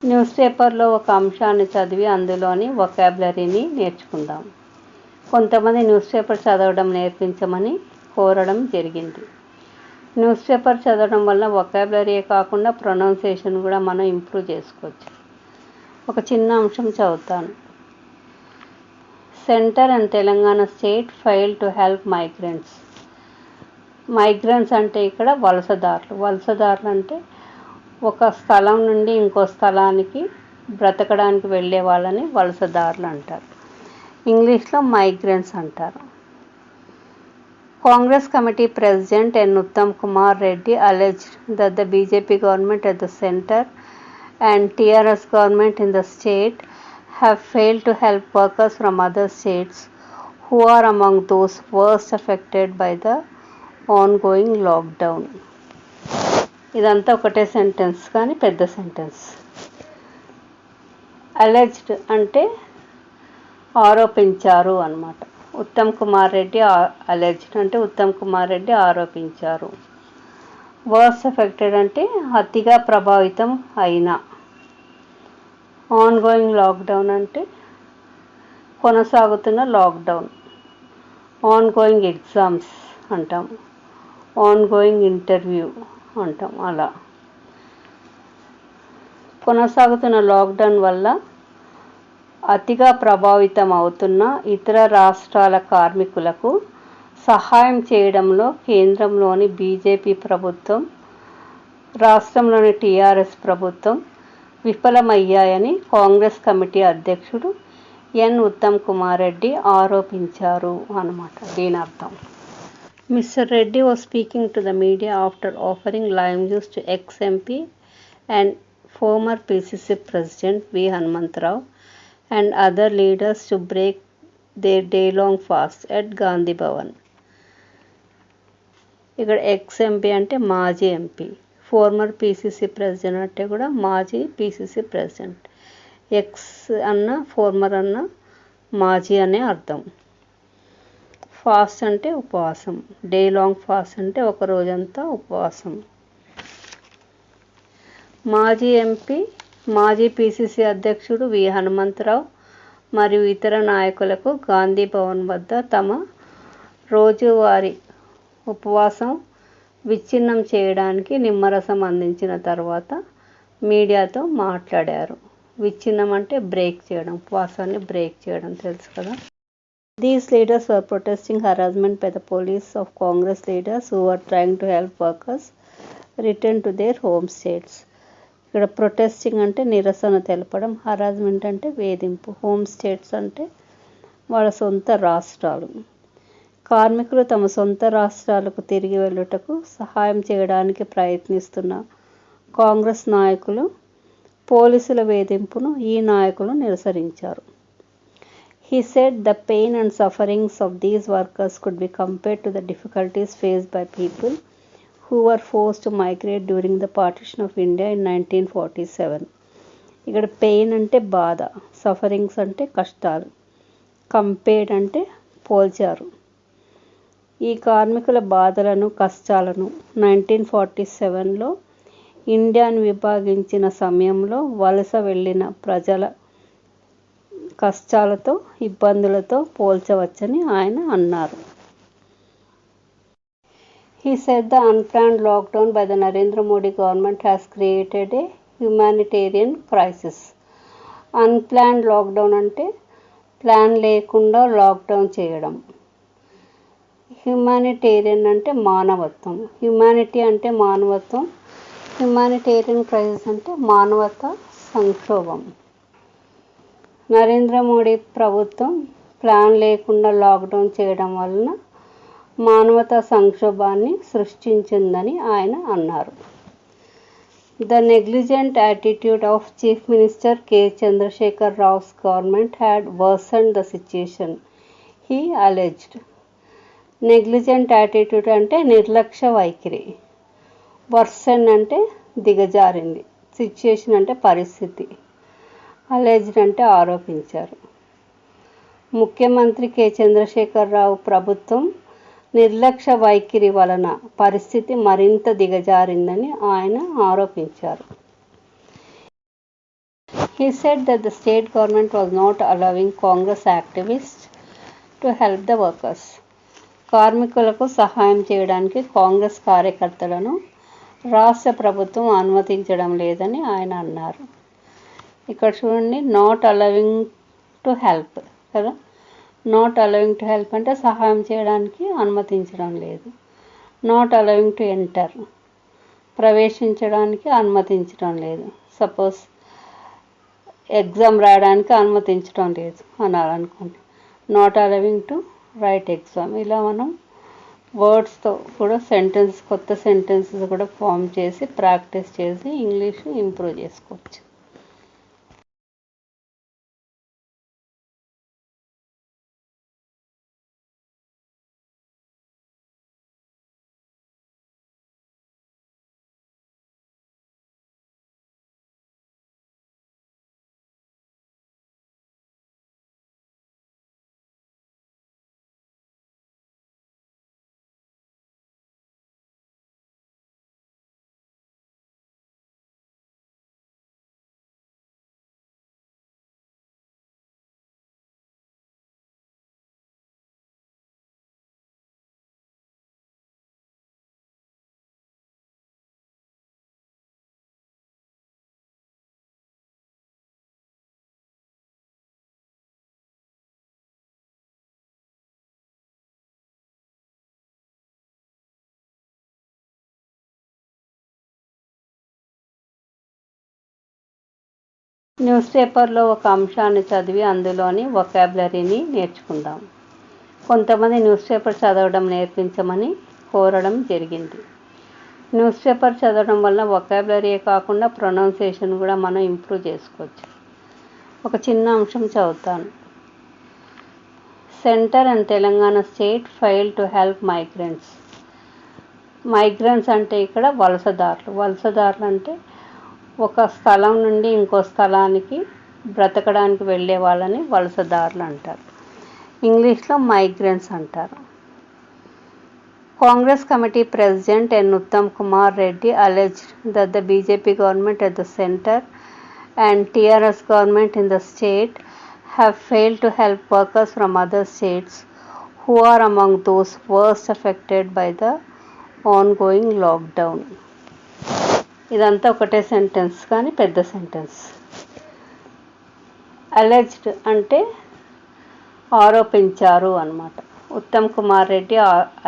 News పేపర్లో ఒక అంశాన్ని చదివి అందులోని వొకాబులరీని నేర్చుకుందాం. కొంతమంది న్యూస్ పేపర్ చదవడం నేర్పించమని కోరడం జరిగింది. న్యూస్ పేపర్ చదవడం వల్ల వొకాబులరీయే కాకుండా ప్రొనౌన్సియేషన్ కూడా మనం ఇంప్రూవ్ చేసుకోవచ్చు. ఒక చిన్న అంశం చదువుతాను. Centre and Telangana state file to help migrants. Migrants అంటే ఇక్కడ వలసదారులు. వలసదారులు అంటే ఒక స్థలం నుండి ఇంకో స్థలానికి బ్రతకడానికి వెళ్ళే వాళ్ళని వలసదారులు అంటారు. ఇంగ్లీష్లో మైగ్రెంట్స్ అంటారు. Congress Committee President N. Uttam Kumar Reddy alleged that the BJP government at the center and TRS government in the state have failed to help workers from other states who are among those worst affected by the ongoing lockdown. ఇదంతా ఒకటే sentence కానీ పెద్ద sentence. Alleged అంటే ఆరోపించారు అన్నమాట. Uttam Kumar Reddy alleged అంటే ఉత్తమ్ కుమార్ రెడ్డి ఆరోపించారు. Worst affected అంటే అతిగా ప్రభావితం అయిన. ఆన్ గోయింగ్ లాక్డౌన్ అంటే కొనసాగుతున్న లాక్డౌన్. ఆన్ గోయింగ్ ఎగ్జామ్స్ అంటాం. ఆన్ గోయింగ్ ఇంటర్వ్యూ అంటాం. అలా కొనసాగుతున్న లాక్డౌన్ వల్ల అతిగా ప్రభావితం అవుతున్న ఇతర రాష్ట్రాల కార్మికులకు సహాయం చేయడంలో కేంద్రంలోని బీజేపీ ప్రభుత్వం, రాష్ట్రంలోని టీఆర్ఎస్ ప్రభుత్వం విఫలమయ్యాయని కాంగ్రెస్ కమిటీ అధ్యక్షుడు ఎన్. ఉత్తమ్ కుమార్ రెడ్డి ఆరోపించారు అన్నమాట. దీని అర్థం. Mr. Reddy was speaking to the media after offering lime juice to ex-MP and former PCC President V. Hanumantrao and other leaders to break their day-long fast at Gandhi Bhavan. ఇక్కడ ex-MP అంటే మాజీ MP, farmer PCC president అంటే కూడా మాజీ PCC president. X అన్న farmer అన్న మాజీ అనే అర్థం. ఫాస్ట్ అంటే ఉపవాసం. డే లాంగ్ ఫాస్ట్ అంటే ఒక రోజంతా ఉపవాసం. మాజీ ఎంపీ, మాజీ పీసీసీ అధ్యక్షుడు వి. హనుమంతరావు మరియు ఇతర నాయకులకు గాంధీ భవన్ వద్ద తమ రోజువారీ ఉపవాసం విచ్ఛిన్నం చేయడానికి నిమ్మరసం అందించిన తర్వాత మీడియాతో మాట్లాడారు. విచ్ఛిన్నం అంటే బ్రేక్ చేయడం, ఉపవాసాన్ని బ్రేక్ చేయడం తెలుసు కదా. These leaders were protesting harassment by the police of Congress leaders who were trying to help workers return to their home states. ఇక్కడ ప్రొటెస్టింగ్ అంటే నిరసన తెలపడం, హరాస్మెంట్ అంటే వేధింపు, హోమ్ స్టేట్స్ అంటే వాళ్ళ సొంత రాష్ట్రాలు. కార్మికులు తమ సొంత రాష్ట్రాలకు తిరిగి వెళ్ళుటకు సహాయం చేయడానికి ప్రయత్నిస్తున్న కాంగ్రెస్ నాయకులు పోలీసుల వేధింపును ఈ నాయకులు నిరసరించారు. He said the pain and sufferings of these workers could be compared to the difficulties faced by people who were forced to migrate during the partition of India in 1947. ఇక్కడ పెయిన్ అంటే బాధ, సఫరింగ్స్ అంటే కష్టాలు, compared అంటే పోల్చారు. ఈ కార్మికుల బాధలను కష్టాలను 1947లో ఇండియాను విభాగించిన సమయంలో వలస వెళ్ళిన ప్రజల కష్టాలతో, ఇబ్బందులతో పోల్చవచ్చని ఆయన అన్నారు. He said the unplanned lockdown by the Narendra Modi government has created a humanitarian crisis. Unplanned lockdown అంటే ప్లాన్ లేకుండా లాక్డౌన్ చేయడం. హ్యుమానిటేరియన్ అంటే మానవత్వం. హ్యుమానిటీ అంటే మానవత్వం. హ్యుమానిటేరియన్ క్రైసిస్ అంటే మానవతా సంక్షోభం. నరేంద్ర మోడీ ప్రభుత్వం ప్లాన్ లేకుండా లాక్డౌన్ చేయడం వలన మానవతా సంక్షోభాన్ని సృష్టించిందని ఆయన అన్నారు. The negligent attitude of chief minister K. Chandrashekar Rao's government had worsened the situation, he alleged. Negligent attitude అంటే నిర్లక్ష్య వైఖరి. వర్సన్ అంటే దిగజారింది. సిచ్యుయేషన్ అంటే పరిస్థితి. అలెజ్డ్ అంటే ఆరోపించారు. ముఖ్యమంత్రి కె. చంద్రశేఖర్ రావు ప్రభుత్వం నిర్లక్ష్య వైఖరి వలన పరిస్థితి మరింత దిగజారిందని ఆయన ఆరోపించారు. He said that the state government was not allowing Congress activists to help the workers. కార్మికులకు సహాయం చేయడానికి కాంగ్రెస్ కార్యకర్తలను రాష్ట్ర ప్రభుత్వం అనుమతించడం లేదని ఆయన అన్నారు. ఇక్కడ చూడండి, నాట్ అలవింగ్ టు హెల్ప్ కదా. నాట్ అలవింగ్ టు హెల్ప్ అంటే సహాయం చేయడానికి అనుమతించడం లేదు. నాట్ అలవింగ్ టు ఎంటర్ ప్రవేశించడానికి అనుమతించడం లేదు. సపోజ్ ఎగ్జామ్ రాయడానికి అనుమతించడం లేదు అనాలనుకోండి, not allowing to write exam. ఇలా మనం వర్డ్స్తో కూడా కొత్త సెంటెన్సెస్ కూడా ఫామ్ చేసి ప్రాక్టీస్ చేసి ఇంగ్లీష్ ఇంప్రూవ్ చేసుకోవచ్చు. న్యూస్ పేపర్లో ఒక అంశాన్ని చదివి అందులోని వొకాబులరీని నేర్చుకుందాం. కొంతమంది న్యూస్ పేపర్ చదవడం నేర్పించమని కోరడం జరిగింది. న్యూస్ పేపర్ చదవడం వల్ల వొకాబులరీయే కాకుండా ప్రొనౌన్సియేషన్ కూడా మనం ఇంప్రూవ్ చేసుకోవచ్చు. ఒక చిన్న అంశం చదువుతాను. Centre and Telangana state fail to help migrants. Migrants అంటే ఇక్కడ వలసదారులు. వలసదారులు అంటే ఒక స్థలం నుండి ఇంకో స్థలానికి బ్రతకడానికి వెళ్ళే వాళ్ళని వలసదారులు అంటారు. ఇంగ్లీష్లో మైగ్రెంట్స్ అంటారు. Congress committee president N Uttam Kumar Reddy alleged that the BJP government at the center and TRS government in the state have failed to help workers from other states who are among those worst affected by the ongoing lockdown. ఇదంతా ఒకటే sentence కానీ పెద్ద sentence. Alleged అంటే ఆరోపించారు అన్నమాట. Uttam Kumar Reddy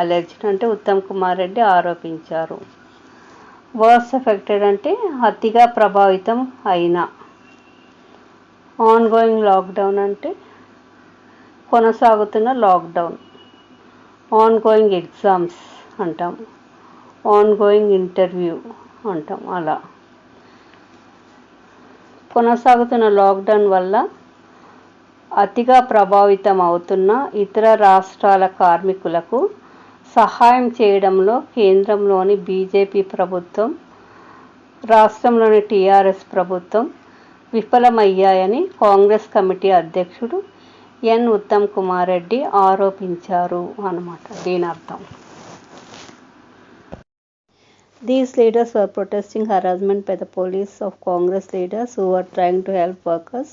alleged అంటే ఉత్తమ్ కుమార్ రెడ్డి ఆరోపించారు. Worst affected అంటే అతిగా ప్రభావితం అయిన. ఆన్గోయింగ్ లాక్డౌన్ అంటే కొనసాగుతున్న లాక్డౌన్. ఆన్గోయింగ్ ఎగ్జామ్స్ అంటాం, ఆన్గోయింగ్ ఇంటర్వ్యూ అంటాం. అలా కొనసాగుతున్న లాక్డౌన్ వల్ల అతిగా ప్రభావితం అవుతున్న ఇతర రాష్ట్రాల కార్మికులకు సహాయం చేయడంలో కేంద్రంలోని బీజేపీ ప్రభుత్వం, రాష్ట్రంలోని టీఆర్ఎస్ ప్రభుత్వం విఫలమయ్యాయని కాంగ్రెస్ కమిటీ అధ్యక్షుడు ఎన్ ఉత్తమ్ కుమార్ రెడ్డి ఆరోపించారు అన్నమాట. దీని అర్థం. These leaders were protesting harassment by the police of Congress leaders who were trying to help workers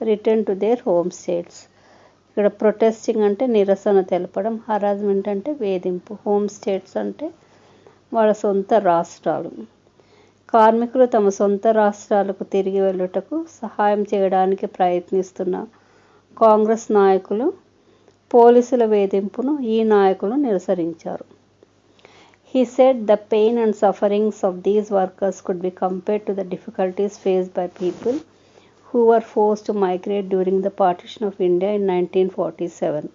return to their home states. ఇక్కడ ప్రొటెస్టింగ్ అంటే నిరసన తెలపడం, హరాస్మెంట్ అంటే వేధింపు, హోమ్ స్టేట్స్ అంటే వాళ్ళ సొంత రాష్ట్రాలు. కార్మికులు తమ సొంత రాష్ట్రాలకు తిరిగి వెళ్ళుటకు సహాయం చేయడానికి ప్రయత్నిస్తున్న కాంగ్రెస్ నాయకులు పోలీసుల వేధింపును ఈ నాయకులు నిరసరించారు. He said the pain and sufferings of these workers could be compared to the difficulties faced by people who were forced to migrate during the partition of India in 1947.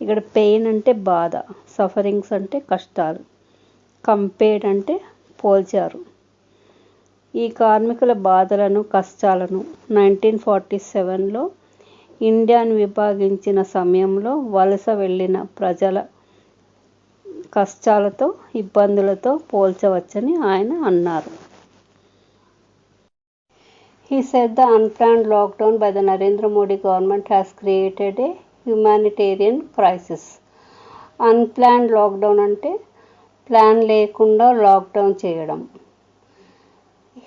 ఇక్కడ పెయిన్ అంటే బాధ, సఫరింగ్స్ అంటే కష్టాలు, compared అంటే పోల్చారు. ఈ కార్మికుల బాధలను కష్టాలను 1947లో ఇండియాను విభాగించిన సమయంలో వలస వెళ్ళిన ప్రజల కష్టాలతో ఇబ్బందులతో పోల్చవచ్చని ఆయన అన్నారు. He said the unplanned lockdown by the Narendra Modi government has created a humanitarian crisis. Unplanned lockdown అంటే ప్లాన్ లేకుండా లాక్డౌన్ చేయడం.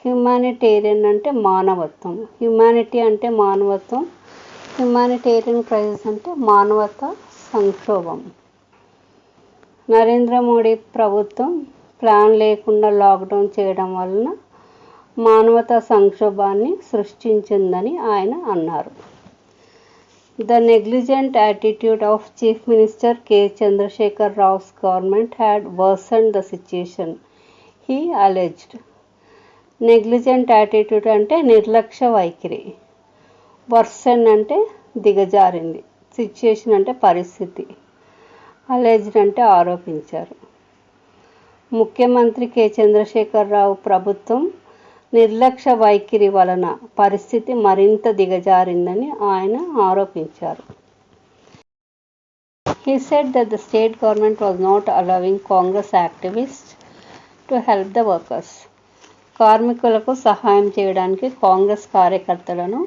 హ్యుమానిటేరియన్ అంటే మానవత్వం, హ్యుమానిటీ అంటే మానవత్వం, హ్యుమానిటేరియన్ క్రైసిస్ అంటే మానవతా సంక్షోభం. నరేంద్ర మోడీ ప్రభుత్వం ప్లాన్ లేకుండా లాక్డౌన్ చేయడం వలన మానవతా సంక్షోభాన్ని సృష్టించిందని ఆయన అన్నారు. The negligent attitude of Chief Minister K. Chandrasekhar Rao's government had worsened the situation, he alleged. Negligent attitude అంటే నిర్లక్ష్య వైఖరి, వర్సన్ అంటే దిగజారింది, సిచ్యుయేషన్ అంటే పరిస్థితి, అలెజ్డ్ అంటే ఆరోపించారు. ముఖ్యమంత్రి కె చంద్రశేఖర్ రావు ప్రభుత్వం నిర్లక్ష్య వైఖరి వలన పరిస్థితి మరింత దిగజారిందని ఆయన ఆరోపించారు. He said that the state government was not allowing Congress activists to help the workers. కార్మికులకు సహాయం చేయడానికి కాంగ్రెస్ కార్యకర్తలను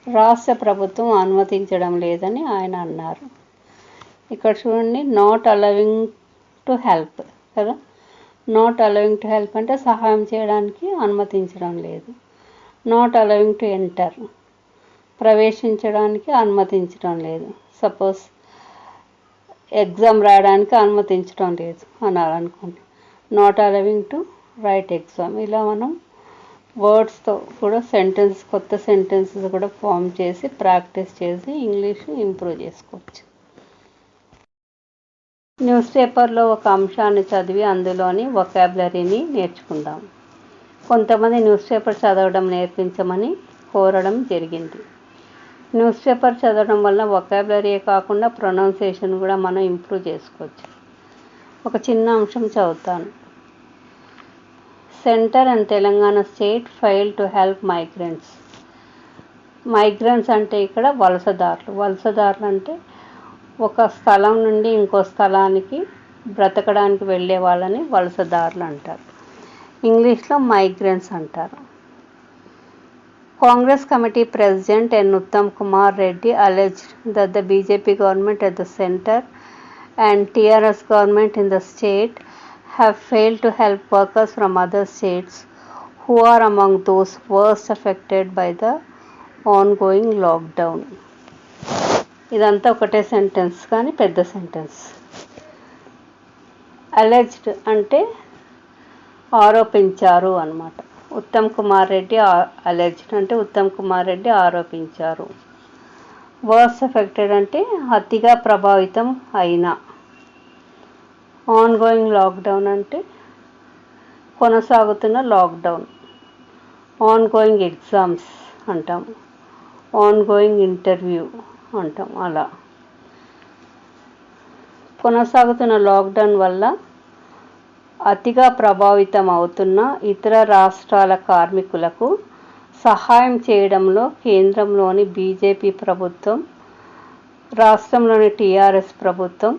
రాష్ట్ర ప్రభుత్వం అనుమతించడం లేదని ఆయన అన్నారు. ఇక్కడ చూడండి, నాట్ అలవింగ్ టు హెల్ప్ కదా, నాట్ అలవింగ్ టు హెల్ప్ అంటే సహాయం చేయడానికి అనుమతించడం లేదు. నాట్ అలవింగ్ టు ఎంటర్ ప్రవేశించడానికి అనుమతించడం లేదు. సపోజ్ ఎగ్జామ్ రాయడానికి అనుమతించడం లేదు అనాలనుకోండి, not allowing to write exam. ఇలా మనం వర్డ్స్తో కూడా కొత్త సెంటెన్సెస్ కూడా ఫామ్ చేసి ప్రాక్టీస్ చేసి ఇంగ్లీషు ఇంప్రూవ్ చేసుకోవచ్చు. న్యూస్ పేపర్లో ఒక అంశాన్ని చదివి అందులోని వొకాబులరీని నేర్చుకుందాం. కొంతమంది న్యూస్ పేపర్ చదవడం నేర్పించమని కోరడం జరిగింది. న్యూస్ పేపర్ చదవడం వల్ల వొకాబులరీయే కాకుండా ప్రొనౌన్సియేషన్ కూడా మనం ఇంప్రూవ్ చేసుకోవచ్చు. ఒక చిన్న అంశం చదువుతాను. Centre and Telangana state fail to help migrants. Migrants అంటే ఇక్కడ వలసదారులు. వలసదారులు అంటే ఒక స్థలం నుండి ఇంకో స్థలానికి బ్రతకడానికి వెళ్ళే వాళ్ళని వలసదారులు అంటారు. ఇంగ్లీష్లో మైగ్రెంట్స్ అంటారు. Congress committee president N Uttam Kumar Reddy alleged that the BJP government at the center and TRS government in the state have failed to help workers from other states who are among those worst affected by the ongoing lockdown. ఇదంతా ఒకటే sentence కానీ పెద్ద sentence. Alleged అంటే ఆరోపించారు అన్నమాట. Uttam Kumar Reddy alleged అంటే ఉత్తమ్ కుమార్ రెడ్డి ఆరోపించారు. Worst affected అంటే అతిగా ప్రభావితం అయిన. ఆన్గోయింగ్ లాక్డౌన్ అంటే కొనసాగుతున్న లాక్డౌన్. ఆన్గోయింగ్ ఎగ్జామ్స్ అంటాం, ఆన్గోయింగ్ ఇంటర్వ్యూ అంటాం. అలా కొనసాగుతున్న లాక్డౌన్ వల్ల అతిగా ప్రభావితం అవుతున్న ఇతర రాష్ట్రాల కార్మికులకు సహాయం చేయడంలో కేంద్రంలోని బీజేపీ ప్రభుత్వం, రాష్ట్రంలోని టీఆర్ఎస్ ప్రభుత్వం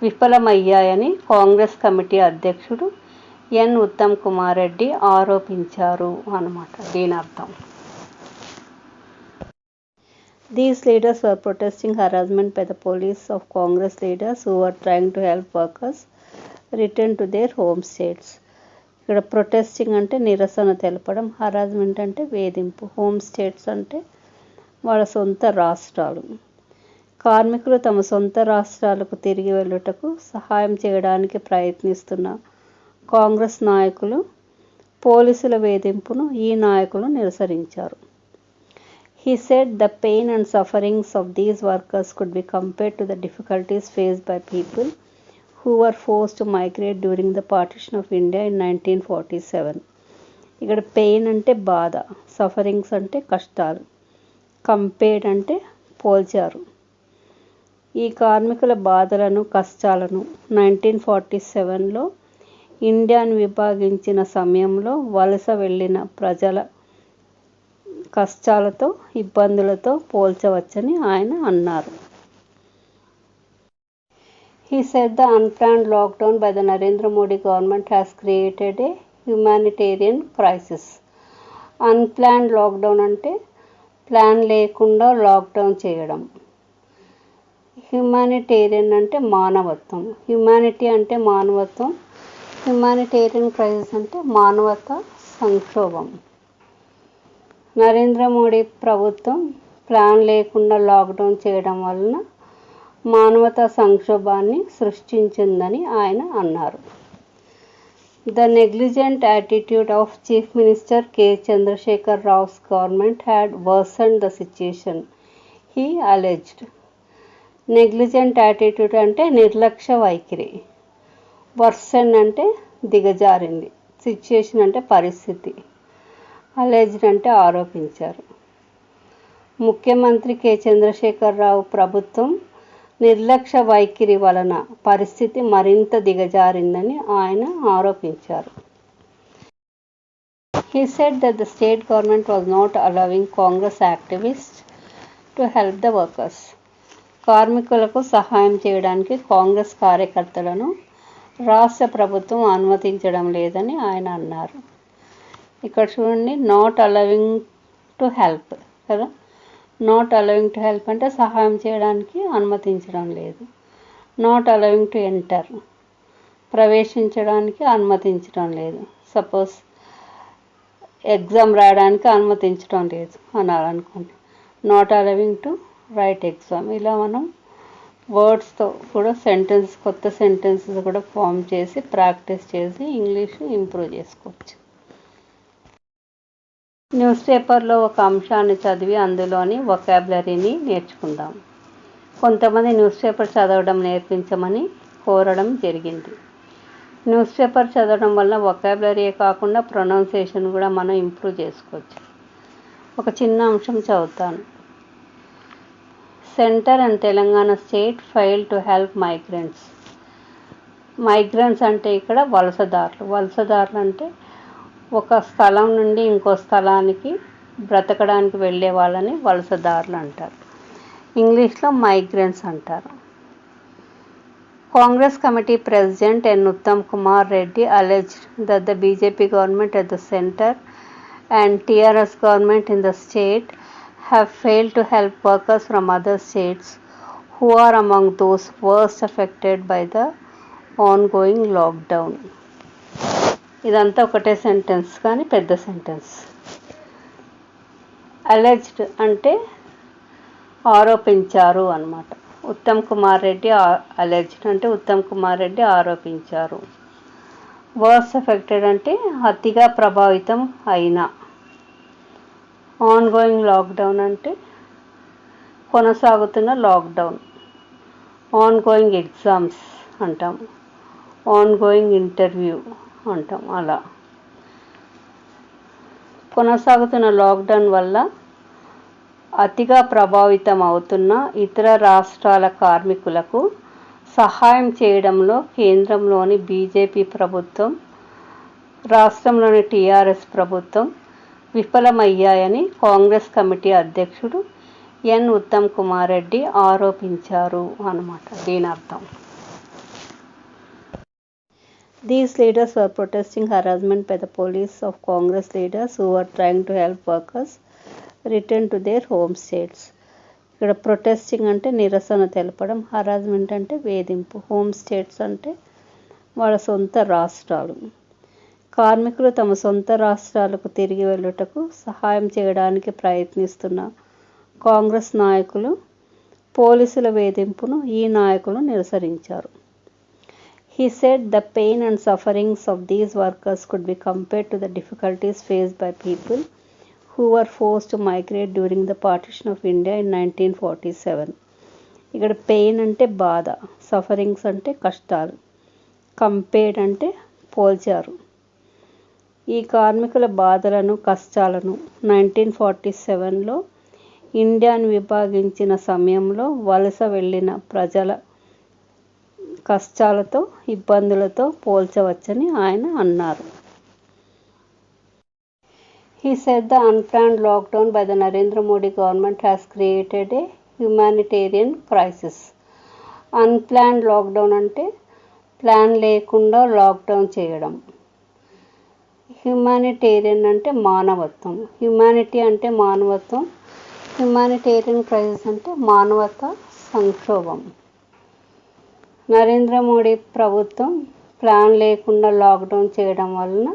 విఫలమయ్యాయని కాంగ్రెస్ కమిటీ అధ్యక్షుడు ఎన్ ఉత్తమ్ కుమార్ రెడ్డి ఆరోపించారు అన్నమాట. దీని అర్థం, these leaders were protesting harassment by the police of Congress leaders who were trying to help workers return to their home states. ఇక్కడ ప్రొటెస్టింగ్ అంటే నిరసన తెలపడం, హరాస్మెంట్ అంటే వేధింపు, హోమ్ స్టేట్స్ అంటే వాళ్ళ సొంత రాష్ట్రాలు. కార్మికులు తమ సొంత రాష్ట్రాలకు తిరిగి వెళ్ళుటకు సహాయం చేయడానికి ప్రయత్నిస్తున్న కాంగ్రెస్ నాయకులు పోలీసుల వేధింపును ఈ నాయకులు నిరసరించారు. He said the pain and sufferings of these workers could be compared to the difficulties faced by people who were forced to migrate during the partition of India in 1947. ఇక్కడ పెయిన్ అంటే బాధ, సఫరింగ్స్ అంటే కష్టాలు, compared అంటే పోల్చారు. ఈ కార్మికుల బాధలను కష్టాలను 1947లో ఇండియాను విభాగించిన సమయంలో వలస వెళ్ళిన ప్రజల కష్టాలతో ఇబ్బందులతో పోల్చవచ్చని ఆయన అన్నారు. He said the unplanned lockdown by the Narendra Modi government has created a humanitarian crisis. Unplanned lockdown అంటే ప్లాన్ లేకుండా లాక్డౌన్ చేయడం. హ్యుమానిటేరియన్ అంటే మానవత్వం, హ్యుమానిటీ అంటే మానవత్వం, హ్యుమానిటేరియన్ క్రైసిస్ అంటే మానవతా సంక్షోభం. నరేంద్ర మోడీ ప్రభుత్వం ప్లాన్ లేకుండా లాక్డౌన్ చేయడం వలన మానవతా సంక్షోభాన్ని సృష్టించిందని ఆయన అన్నారు. The negligent attitude of Chief Minister K. Chandrasekhar Rao's government had worsened the situation, he alleged. Negligent attitude అంటే నిర్లక్ష్య వైఖరి, వర్సన్ అంటే దిగజారింది, సిచ్యుయేషన్ అంటే పరిస్థితి, అలెజ్డ్ అంటే ఆరోపించారు. ముఖ్యమంత్రి కె చంద్రశేఖర్ రావు ప్రభుత్వం నిర్లక్ష్య వైఖరి వలన పరిస్థితి మరింత దిగజారిందని ఆయన ఆరోపించారు. He said that the state government was not allowing Congress activists to help the workers. కార్మికులకు సహాయం చేయడానికి కాంగ్రెస్ కార్యకర్తలను రాష్ట్ర ప్రభుత్వం అనుమతించడం లేదని ఆయన అన్నారు. ఇక్కడ చూడండి, నాట్ అలవింగ్ టు హెల్ప్ కదా, నాట్ అలవింగ్ టు హెల్ప్ అంటే సహాయం చేయడానికి అనుమతించడం లేదు. నాట్ అలవింగ్ టు ఎంటర్ ప్రవేశించడానికి అనుమతించడం లేదు. సపోజ్ ఎగ్జామ్ రాయడానికి అనుమతించడం లేదు అనాలనుకోండి, not allowing to write exam. ఇలా మనం వర్డ్స్తో కూడా కొత్త సెంటెన్సెస్ కూడా ఫామ్ చేసి ప్రాక్టీస్ చేసి ఇంగ్లీష్ ఇంప్రూవ్ చేసుకోవచ్చు. న్యూస్ పేపర్లో ఒక అంశాన్ని చదివి అందులోని వొకాబులరీని నేర్చుకుందాం. కొంతమంది న్యూస్ పేపర్ చదవడం నేర్పించమని కోరడం జరిగింది. న్యూస్ పేపర్ చదవడం వల్ల వొకాబులరీయే కాకుండా ప్రొనౌన్సియేషన్ కూడా మనం ఇంప్రూవ్ చేసుకోవచ్చు. ఒక చిన్న అంశం చదువుతాను. Centre and Telangana state fail to help migrants. Migrants అంటే ఇక్కడ వలసదారులు. వలసదారులు అంటే ఒక స్థలం నుండి ఇంకో స్థలానికి బ్రతకడానికి వెళ్ళే వాళ్ళని వలసదారులు అంటారు. ఇంగ్లీష్లో మైగ్రెంట్స్ అంటారు. Congress committee president N Uttam Kumar Reddy alleged that the BJP government at the center and TRS government in the state have failed to help workers from other states who are among those worst affected by the ongoing lockdown. ఇదంతా ఒకటే sentence కానీ పెద్ద sentence. Alleged అంటే ఆరోపించారు అన్నమాట. Uttam Kumar Reddy alleged అంటే ఉత్తమ్ కుమార్ రెడ్డి ఆరోపించారు. Worst affected అంటే అతిగా ప్రభావితం అయిన. ఆన్ గోయింగ్ లాక్డౌన్ అంటే కొనసాగుతున్న లాక్డౌన్. ఆన్ గోయింగ్ ఎగ్జామ్స్ అంటాం, ఆన్ గోయింగ్ ఇంటర్వ్యూ అంటాం. అలా కొనసాగుతున్న లాక్డౌన్ వల్ల అతిగా ప్రభావితం అవుతున్న ఇతర రాష్ట్రాల కార్మికులకు సహాయం చేయడంలో కేంద్రంలోని బీజేపీ ప్రభుత్వం, రాష్ట్రంలోని టీఆర్ఎస్ ప్రభుత్వం విఫలమయ్యాయని కాంగ్రెస్ కమిటీ అధ్యక్షుడు ఎన్ ఉత్తమ్ కుమార్ రెడ్డి ఆరోపించారు అన్నమాట. దీని అర్థం, these leaders were protesting harassment by the police of Congress leaders who were trying to help workers return to their home states. ఇక్కడ ప్రొటెస్టింగ్ అంటే నిరసన తెలపడం, హరాస్మెంట్ అంటే వేధింపు, హోమ్ స్టేట్స్ అంటే వాళ్ళ సొంత రాష్ట్రాలు. కార్మికులు తమ సొంత రాష్ట్రాలకు తిరిగి వెళ్ళుటకు సహాయం చేయడానికి ప్రయత్నిస్తున్న కాంగ్రెస్ నాయకులు పోలీసుల వేధింపును ఈ నాయకులు నిరసరించారు. He said the pain and sufferings of these workers could be compared to the difficulties faced by people who were forced to migrate during the partition of India in 1947. ఇక్కడ పెయిన్ అంటే బాధ, సఫరింగ్స్ అంటే కష్టాలు, compared అంటే పోల్చారు. ఈ కార్మికుల బాధలను కష్టాలను 1947లో ఇండియాను విభాగించిన సమయంలో వలస వెళ్ళిన ప్రజల కష్టాలతో ఇబ్బందులతో పోల్చవచ్చని ఆయన అన్నారు. He said the unplanned lockdown by the Narendra Modi government has created a humanitarian crisis. Unplanned lockdown అంటే ప్లాన్ లేకుండా లాక్డౌన్ చేయడం. హ్యుమానిటేరియన్ అంటే మానవత్వం. హ్యుమానిటీ అంటే మానవత్వం. హ్యుమానిటేరియన్ క్రైసిస్ అంటే మానవతా సంక్షోభం. నరేంద్ర మోడీ ప్రభుత్వం ప్లాన్ లేకుండా లాక్డౌన్ చేయడం వలన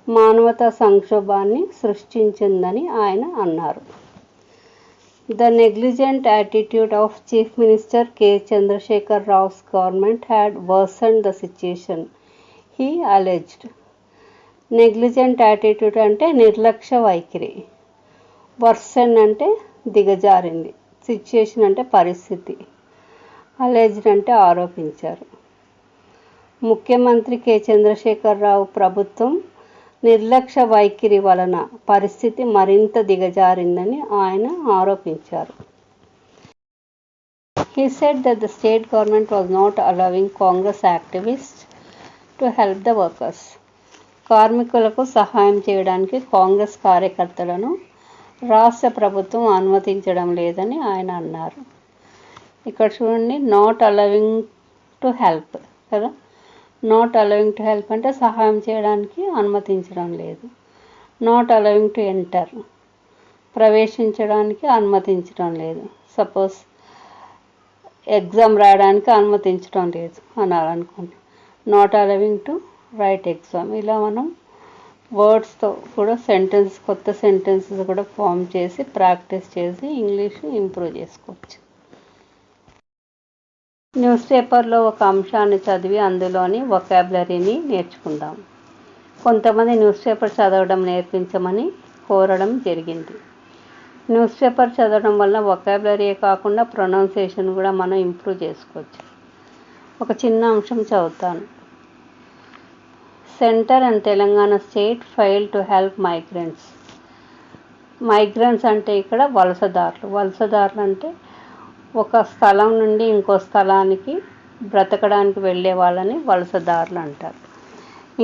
మానవతా సంక్షోభాన్ని సృష్టించిందని ఆయన అన్నారు. The negligent attitude of Chief Minister K. Chandrasekhar Rao's government had worsened the situation, he alleged. Negligent attitude అంటే నిర్లక్ష్య వైఖరి, వర్సన్ అంటే దిగజారింది, సిచ్యుయేషన్ అంటే పరిస్థితి, అలెజ్డ్ అంటే ఆరోపించారు. ముఖ్యమంత్రి కె చంద్రశేఖర్ రావు ప్రభుత్వం నిర్లక్ష్య వైఖరి వలన పరిస్థితి మరింత దిగజారిందని ఆయన ఆరోపించారు. He said that the state government was not allowing Congress activists to help the workers. కార్మికులకు సహాయం చేయడానికి కాంగ్రెస్ కార్యకర్తలను రాష్ట్ర ప్రభుత్వం అనుమతించడం లేదని ఆయన అన్నారు. ఇక్కడ చూడండి, నాట్ అలవింగ్ టు హెల్ప్ కదా, నాట్ అలవింగ్ టు హెల్ప్ అంటే సహాయం చేయడానికి అనుమతించడం లేదు. నాట్ అలవింగ్ టు ఎంటర్ ప్రవేశించడానికి అనుమతించడం లేదు. సపోజ్ ఎగ్జామ్ రాయడానికి అనుమతించడం లేదు అనాలనుకోండి, not allowing to write exam. ఇలా మనం వర్డ్స్తో కూడా కొత్త సెంటెన్సెస్ కూడా ఫామ్ చేసి ప్రాక్టీస్ చేసి ఇంగ్లీష్ ఇంప్రూవ్ చేసుకోవచ్చు. న్యూస్ పేపర్లో ఒక అంశాన్ని చదివి అందులోని వొకాబులరీని నేర్చుకుందాం. కొంతమంది న్యూస్ పేపర్ చదవడం నేర్పించమని కోరడం జరిగింది. న్యూస్ పేపర్ చదవడం వల్ల వొకాబులరీయే కాకుండా ప్రొనౌన్సియేషన్ కూడా మనం ఇంప్రూవ్ చేసుకోవచ్చు. ఒక చిన్న అంశం చదువుతాను. Centre and Telangana state fail to help migrants. Migrants అంటే ఇక్కడ వలసదారులు. వలసదారులు అంటే ఒక స్థలం నుండి ఇంకో స్థలానికి బ్రతకడానికి వెళ్ళే వాళ్ళని వలసదారులు అంటారు.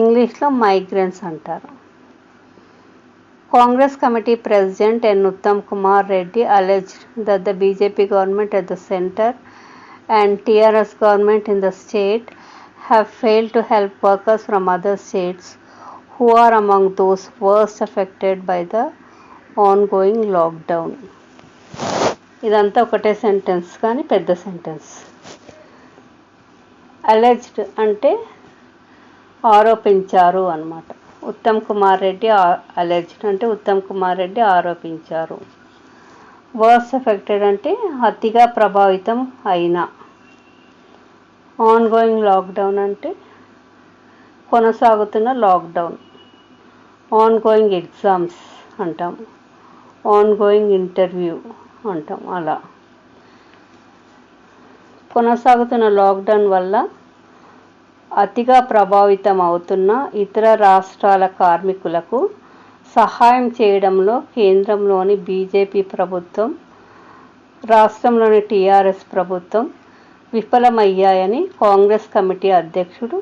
ఇంగ్లీష్లో మైగ్రెంట్స్ అంటారు. Congress committee president N Uttam Kumar Reddy alleged that the BJP government at the center and TRS government in the state have failed to help workers from other states who are among those worst affected by the ongoing lockdown. ఇదంతా ఒకటే sentence కానీ పెద్ద sentence. Alleged అంటే ఆరోపించారు అన్నమాట. Uttam Kumar Reddy alleged అంటే ఉత్తమ్ కుమార్ రెడ్డి ఆరోపించారు. Worst affected అంటే అతిగా ప్రభావితం అయిన. ఆన్గోయింగ్ లాక్డౌన్ అంటే కొనసాగుతున్న లాక్డౌన్. ఆన్గోయింగ్ ఎగ్జామ్స్ అంటాం, ఆన్గోయింగ్ ఇంటర్వ్యూ అంటాం. అలా కొనసాగుతున్న లాక్డౌన్ వల్ల అతిగా ప్రభావితం అవుతున్న ఇతర రాష్ట్రాల కార్మికులకు సహాయం చేయడంలో కేంద్రంలోని బీజేపీ ప్రభుత్వం, రాష్ట్రంలోని టీఆర్ఎస్ ప్రభుత్వం విఫలమయ్యాయని కాంగ్రెస్ కమిటీ అధ్యక్షుడు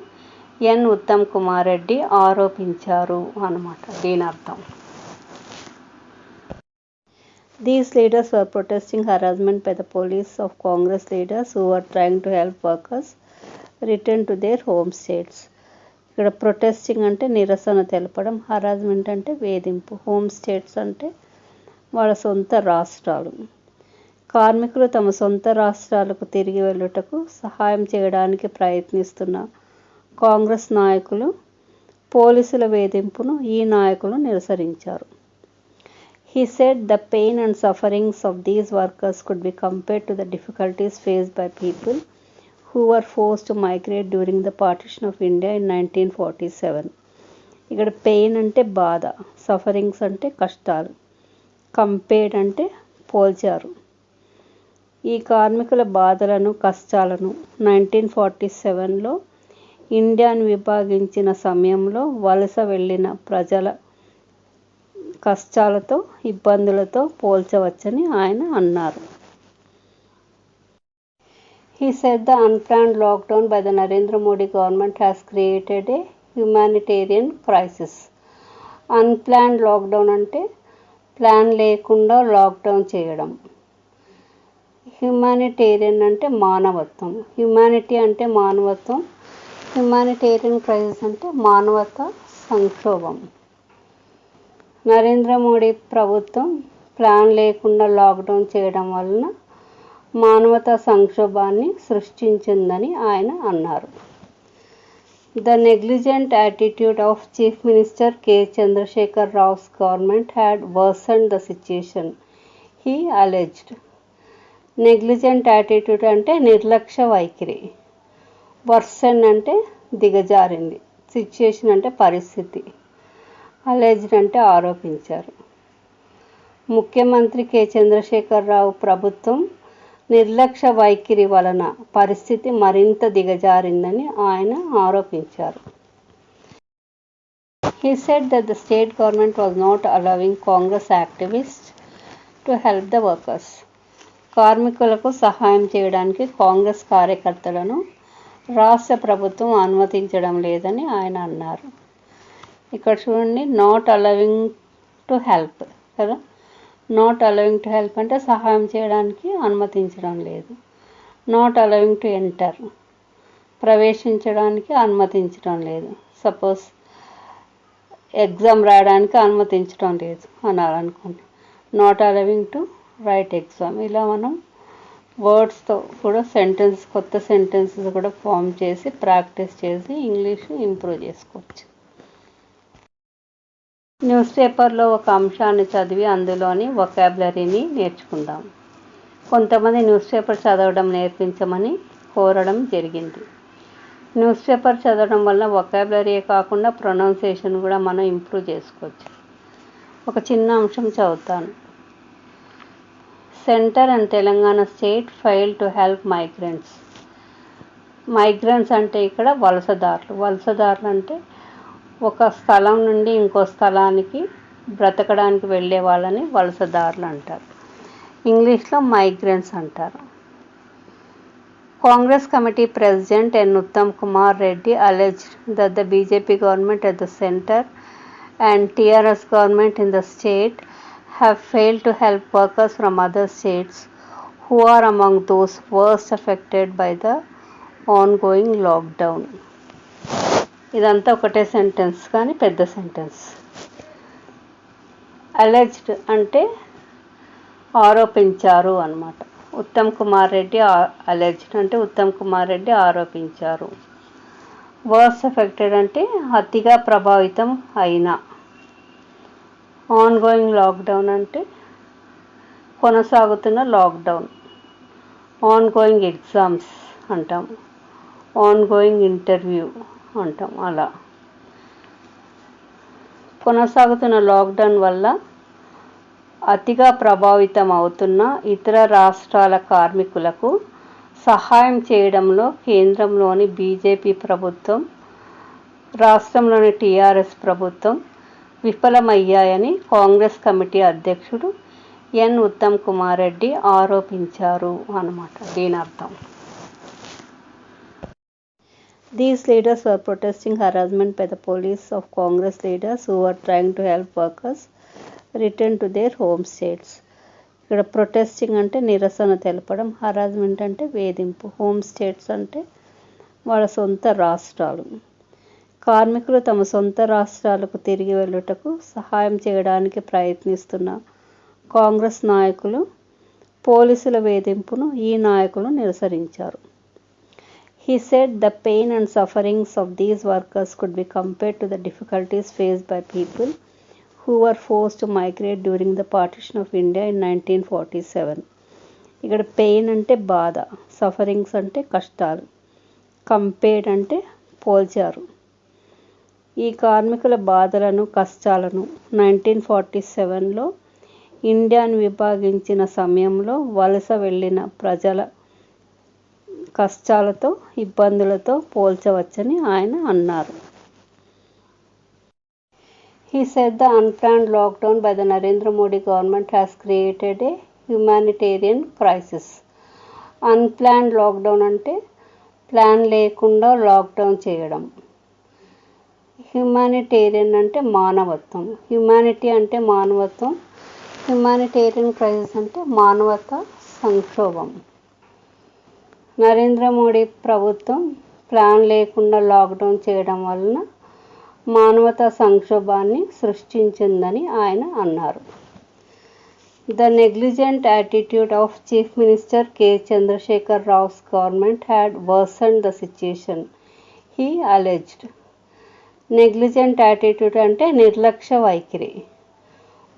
ఎన్ ఉత్తమ్ కుమార్ రెడ్డి ఆరోపించారు అన్నమాట. దీని అర్థం, These leaders were protesting harassment by the police of Congress leaders who were trying to help workers return to their home states. ఇక్కడ ప్రొటెస్టింగ్ అంటే నిరసన తెలపడం, హరాస్మెంట్ అంటే వేధింపు, హోమ్ స్టేట్స్ అంటే వాళ్ళ సొంత రాష్ట్రాలు. కార్మికులు తమ సొంత రాష్ట్రాలకు తిరిగి వెళ్ళుటకు సహాయం చేయడానికి ప్రయత్నిస్తున్న కాంగ్రెస్ నాయకులు పోలీసుల వేధింపును ఈ నాయకులు నిరసరించారు. He said the pain and sufferings of these workers could be compared to the difficulties faced by people who were forced to migrate during the partition of India in 1947. ఇక్కడ పెయిన్ అంటే బాధ, సఫరింగ్స్ అంటే కష్టాలు, compared అంటే పోల్చారు. ఈ కార్మికుల బాధలను కష్టాలను 1947లో ఇండియాను విభాగించిన సమయంలో వలస వెళ్ళిన ప్రజల కష్టాలతో ఇబ్బందులతో పోల్చవచ్చని ఆయన అన్నారు. He said the unplanned lockdown by the Narendra Modi government has created a humanitarian crisis. Unplanned lockdown అంటే ప్లాన్ లేకుండా లాక్డౌన్ చేయడం. హ్యుమానిటేరియన్ అంటే మానవత్వం. హ్యుమానిటీ అంటే మానవత్వం. హ్యుమానిటేరియన్ క్రైసిస్ అంటే మానవతా సంక్షోభం. నరేంద్ర మోడీ ప్రభుత్వం ప్లాన్ లేకుండా లాక్డౌన్ చేయడం వలన మానవతా సంక్షోభాన్ని సృష్టించిందని ఆయన అన్నారు. The negligent attitude of Chief Minister K. Chandrasekhar Rao's government had worsened the situation, he alleged. Negligent attitude అంటే నిర్లక్ష్య వైఖరి, వర్సన్ అంటే దిగజారింది, సిచ్యుయేషన్ అంటే పరిస్థితి, అలెజ్డ్ అంటే ఆరోపించారు. ముఖ్యమంత్రి కె చంద్రశేఖర్ రావు ప్రభుత్వం నిర్లక్ష్య వైఖరి వలన పరిస్థితి మరింత దిగజారిందని ఆయన ఆరోపించారు. He said that the state government was not allowing Congress activists to help the workers. కార్మికులకు సహాయం చేయడానికి కాంగ్రెస్ కార్యకర్తలను రాష్ట్ర ప్రభుత్వం అనుమతించడం లేదని ఆయన అన్నారు. ఇక్కడ చూడండి, నాట్ అలవింగ్ టు హెల్ప్ కదా, నాట్ అలవింగ్ టు హెల్ప్ అంటే సహాయం చేయడానికి అనుమతించడం లేదు. నాట్ అలవింగ్ టు ఎంటర్ ప్రవేశించడానికి అనుమతించడం లేదు. సపోజ్ ఎగ్జామ్ రాయడానికి అనుమతించడం లేదు అనాలనుకోండి, not allowing to write exam. ఇలా మనం వర్డ్స్తో కూడా కొత్త సెంటెన్సెస్ కూడా ఫామ్ చేసి ప్రాక్టీస్ చేసి ఇంగ్లీష్ ఇంప్రూవ్ చేసుకోవచ్చు. న్యూస్ పేపర్లో ఒక అంశాన్ని చదివి అందులోని వొకాబులరీని నేర్చుకుందాం. కొంతమంది న్యూస్ పేపర్ చదవడం నేర్పించమని కోరడం జరిగింది. న్యూస్ పేపర్ చదవడం వల్ల వొకాబులరీయే కాకుండా ప్రొనౌన్సియేషన్ కూడా మనం ఇంప్రూవ్ చేసుకోవచ్చు. ఒక చిన్న అంశం చదువుతాను. Centre and Telangana state fail to help migrants. Migrants అంటే ఇక్కడ వలసదారులు అంటే ఒక స్థలం నుండి ఇంకో స్థలానికి బ్రతకడానికి వెళ్ళే వాళ్ళని వలసదారులు అంటారు. ఇంగ్లీష్లో మైగ్రెంట్స్ అంటారు. Congress committee president N Uttam Kumar Reddy alleged that the BJP government at the center and TRS government in the state have failed to help workers from other states who are among those worst affected by the ongoing lockdown. ఇదంతా ఒకటే sentence కానీ పెద్ద sentence. Alleged అంటే ఆరోపించారు అన్నమాట. Uttam Kumar Reddy alleged అంటే ఉత్తమ్ కుమార్ రెడ్డి ఆరోపించారు. Worst affected అంటే అతిగా ప్రభావితం అయిన. ఆన్గోయింగ్ లాక్డౌన్ అంటే కొనసాగుతున్న లాక్డౌన్. ఆన్గోయింగ్ ఎగ్జామ్స్ అంటాం, ఆన్గోయింగ్ ఇంటర్వ్యూ అంటాం. అలా కొనసాగుతున్న లాక్డౌన్ వల్ల అతిగా ప్రభావితం అవుతున్న ఇతర రాష్ట్రాల కార్మికులకు సహాయం చేయడంలో కేంద్రంలోని బీజేపీ ప్రభుత్వం, రాష్ట్రంలోని టీఆర్ఎస్ ప్రభుత్వం విఫలమయ్యాయని కాంగ్రెస్ కమిటీ అధ్యక్షుడు ఎన్ ఉత్తమ్ కుమార్ రెడ్డి ఆరోపించారు అన్నమాట. దీని అర్థం, these leaders were protesting harassment by the police of Congress leaders who were trying to help workers return to their home states. ఇక్కడ ప్రొటెస్టింగ్ అంటే నిరసన తెలపడం, హరాస్మెంట్ అంటే వేధింపు, హోమ్ స్టేట్స్ అంటే వాళ్ళ సొంత రాష్ట్రాలు. కార్మికులు తమ సొంత రాష్ట్రాలకు తిరిగి వెళ్ళుటకు సహాయం చేయడానికి ప్రయత్నిస్తున్న కాంగ్రెస్ నాయకులు పోలీసుల వేధింపును ఈ నాయకులు నిరసరించారు. He said the pain and sufferings of these workers could be compared to the difficulties faced by people who were forced to migrate during the partition of India in 1947. ఇక్కడ పెయిన్ అంటే బాధ, సఫరింగ్స్ అంటే కష్టాలు, compared అంటే పోల్చారు. ఈ కార్మికుల బాధలను కష్టాలను 1947లో ఇండియాను విభాగించిన సమయంలో వలస వెళ్ళిన ప్రజల కష్టాలతో ఇబ్బందులతో పోల్చవచ్చని ఆయన అన్నారు. He said the unplanned lockdown by the Narendra Modi government has created a humanitarian crisis. Unplanned lockdown అంటే ప్లాన్ లేకుండా లాక్డౌన్ చేయడం. హ్యుమానిటేరియన్ అంటే మానవత్వం, హ్యుమానిటీ అంటే మానవత్వం, హ్యుమానిటేరియన్ క్రైసిస్ అంటే మానవతా సంక్షోభం. నరేంద్ర మోడీ ప్రభుత్వం ప్లాన్ లేకుండా లాక్డౌన్ చేయడం వలన మానవతా సంక్షోభాన్ని సృష్టించిందని ఆయన అన్నారు. The negligent attitude of Chief Minister K. Chandrasekhar Rao's government had worsened the situation, he alleged. Negligent attitude అంటే నిర్లక్ష్య వైఖరి.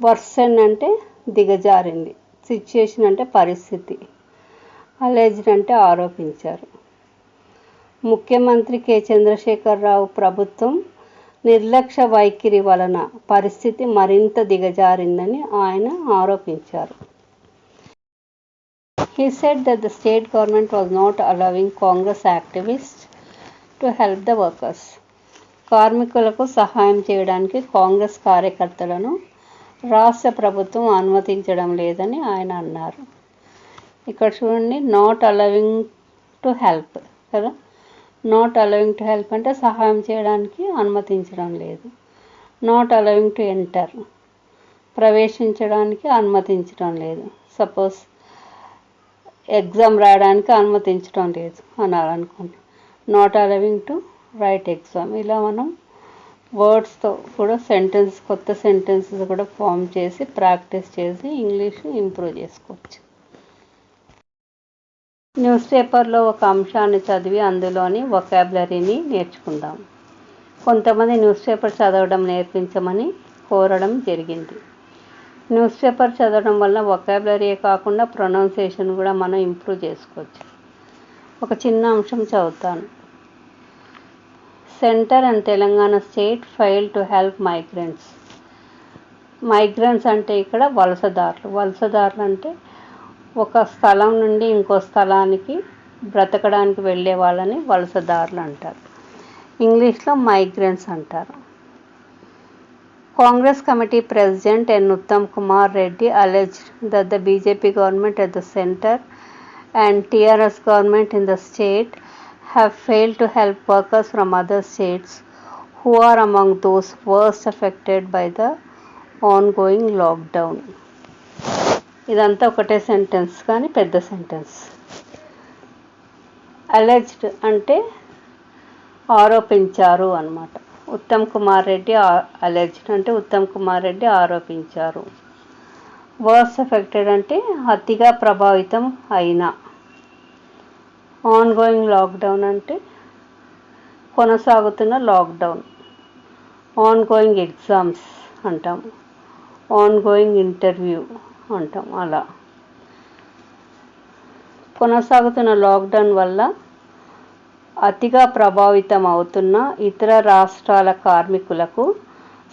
వర్సన్ అంటే దిగజారింది. సిచ్యుయేషన్ అంటే పరిస్థితి. అలెజ్డ్ అంటే ఆరోపించారు. ముఖ్యమంత్రి కె చంద్రశేఖరరావు ప్రభుత్వం నిర్లక్ష్య వైఖరి వలన పరిస్థితి మరింత దిగజారిందని ఆయన ఆరోపించారు. He said that the state government was not allowing Congress activists to help the workers. కార్మికులకు సహాయం చేయడానికి కాంగ్రెస్ కార్యకర్తలను రాష్ట్ర ప్రభుత్వం అనుమతించడం లేదని ఆయన అన్నారు. ఇక్కడ చూడండి, నాట్ అలవింగ్ టు హెల్ప్ కదా. నాట్ అలవింగ్ టు హెల్ప్ అంటే సహాయం చేయడానికి అనుమతించడం లేదు. నాట్ అలవింగ్ టు ఎంటర్ ప్రవేశించడానికి అనుమతించడం లేదు. సపోజ్ ఎగ్జామ్ రాయడానికి అనుమతించడం లేదు అనాలనుకోండి. Not allowing to write exam. ఇలా మనం వర్డ్స్తో కూడా కొత్త సెంటెన్సెస్ కూడా ఫామ్ చేసి ప్రాక్టీస్ చేసి ఇంగ్లీష్ ఇంప్రూవ్ చేసుకోవచ్చు. న్యూస్ పేపర్లో ఒక అంశాన్ని చదివి అందులోని వొకాబులరీని నేర్చుకుందాం. కొంతమంది న్యూస్ పేపర్ చదవడం నేర్పించమని కోరడం జరిగింది. న్యూస్ పేపర్ చదవడం వల్ల వొకాబులరీయే కాకుండా ప్రొనౌన్సియేషన్ కూడా మనం ఇంప్రూవ్ చేసుకోవచ్చు. ఒక చిన్న అంశం చదువుతాను. Centre and Telangana state fail to help migrants. Migrants అంటే ఇక్కడ వలసదారులు. వలసదారులు అంటే ఒక స్థలం నుండి ఇంకో స్థలానికి బ్రతకడానికి వెళ్ళే వాళ్ళని వలసదారులు అంటారు. ఇంగ్లీష్లో మైగ్రెంట్స్ అంటారు. Congress Committee President N. Uttam Kumar Reddy alleged that the BJP government at the center and TRS government in the state have failed to help workers from other states who are among those worst affected by the ongoing lockdown. ఇదంతా ఒకటే sentence కానీ పెద్ద sentence. Alleged అంటే ఆరోపించారు అన్నమాట. Uttam Kumar Reddy alleged అంటే ఉత్తమ్ కుమార్ రెడ్డి ఆరోపించారు. Worst affected అంటే అతిగా ప్రభావితం అయిన. ఆన్గోయింగ్ లాక్డౌన్ అంటే కొనసాగుతున్న లాక్డౌన్. ఆన్గోయింగ్ ఎగ్జామ్స్ అంటాం. ఆన్గోయింగ్ ఇంటర్వ్యూ అంటాం. అలా కొనసాగుతున్న లాక్డౌన్ వల్ల అతిగా ప్రభావితం అవుతున్న ఇతర రాష్ట్రాల కార్మికులకు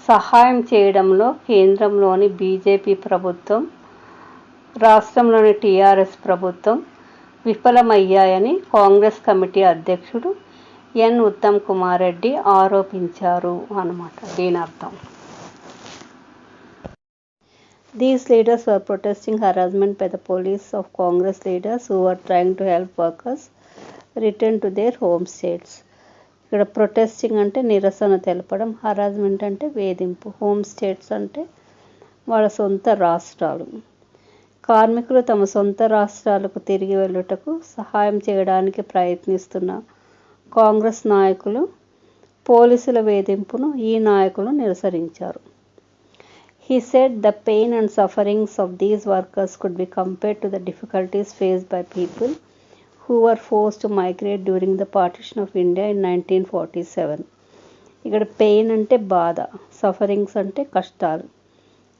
సహాయం చేయడంలో కేంద్రంలోని బీజేపీ ప్రభుత్వం, రాష్ట్రంలోని టీఆర్ఎస్ ప్రభుత్వం విఫలమయ్యాయని కాంగ్రెస్ కమిటీ అధ్యక్షుడు ఎన్. ఉత్తమ్ కుమార్ రెడ్డి ఆరోపించారు అన్నమాట. దీని అర్థం. These leaders were protesting harassment by the police of Congress leaders who were trying to help workers return to their home states. ఇక్కడ ప్రొటెస్టింగ్ అంటే నిరసన తెలపడం, హరాస్మెంట్ అంటే వేధింపు, హోమ్ స్టేట్స్ అంటే వాళ్ళ సొంత రాష్ట్రాలు. కార్మికులు తమ సొంత రాష్ట్రాలకు తిరిగి వెళ్ళుటకు సహాయం చేయడానికి ప్రయత్నిస్తున్న కాంగ్రెస్ నాయకులు పోలీసుల వేధింపును ఈ నాయకులు నిరసరించారు. He said the pain and sufferings of these workers could be compared to the difficulties faced by people who were forced to migrate during the partition of India in 1947. ఇక్కడ పెయిన్ అంటే బాధ, సఫరింగ్స్ అంటే కష్టాలు,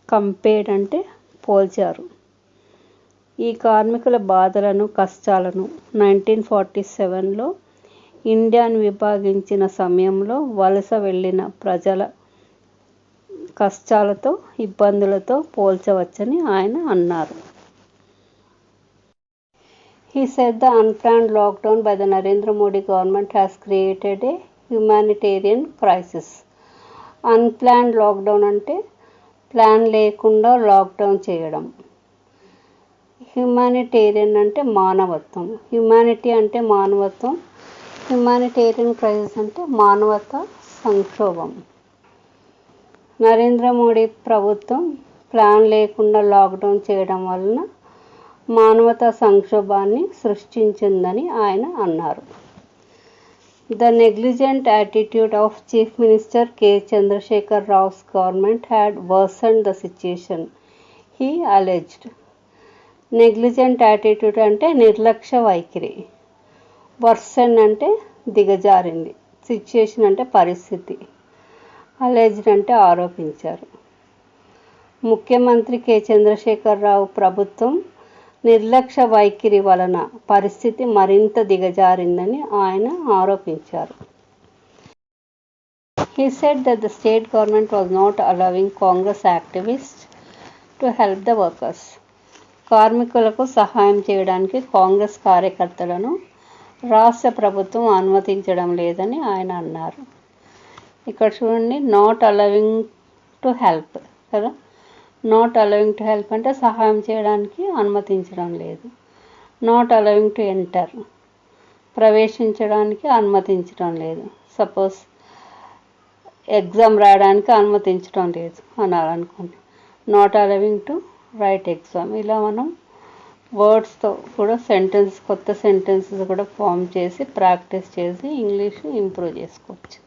compared అంటే పోల్చారు. ఈ కార్మికుల బాధలను కష్టాలను 1947లో ఇండియాను విభాగించిన సమయంలో వలస వెళ్ళిన ప్రజల కష్టాలతో ఇబ్బందులతో పోల్చవచ్చని ఆయన అన్నారు. He said the unplanned lockdown by the Narendra Modi government has created a humanitarian crisis. Unplanned lockdown అంటే ప్లాన్ లేకుండా లాక్డౌన్ చేయడం. హ్యుమానిటేరియన్ అంటే మానవత్వం. హ్యుమానిటీ అంటే మానవత్వం. హ్యుమానిటేరియన్ క్రైసిస్ అంటే మానవతా సంక్షోభం. నరేంద్ర మోడీ ప్రభుత్వం ప్లాన్ లేకుండా లాక్డౌన్ చేయడం వలన మానవతా సంక్షోభాన్ని సృష్టించిందని ఆయన అన్నారు. The negligent attitude of Chief Minister K. Chandrasekhar Rao's government had worsened the situation, he alleged. Negligent attitude అంటే నిర్లక్ష్య వైఖరి. వర్సన్ అంటే దిగజారింది. సిచ్యుయేషన్ అంటే పరిస్థితి, అలెజ్డ్ అంటే ఆరోపించారు. ముఖ్యమంత్రి కె చంద్రశేఖరరావు ప్రభుత్వం నిర్లక్ష్య వైఖరి వలన పరిస్థితి మరింత దిగజారిందని ఆయన ఆరోపించారు. He said that the state government was not allowing Congress activists to help the workers. కార్మికులకు సహాయం చేయడానికి కాంగ్రెస్ కార్యకర్తలను రాష్ట్ర ప్రభుత్వం అనుమతించడం లేదని ఆయన అన్నారు. ఇక్కడ చూడండి, నాట్ అలవింగ్ టు హెల్ప్ కదా, నాట్ అలవింగ్ టు హెల్ప్ అంటే సహాయం చేయడానికి అనుమతించడం లేదు. నాట్ అలవింగ్ టు ఎంటర్ ప్రవేశించడానికి అనుమతించడం లేదు. సపోజ్ ఎగ్జామ్ రాయడానికి అనుమతించడం లేదు అనాలనుకోండి, not allowing to write exam. ఇలా మనం వర్డ్స్తో కూడా కొత్త సెంటెన్సెస్ కూడా ఫామ్ చేసి ప్రాక్టీస్ చేసి ఇంగ్లీష్ ఇంప్రూవ్ చేసుకోవచ్చు.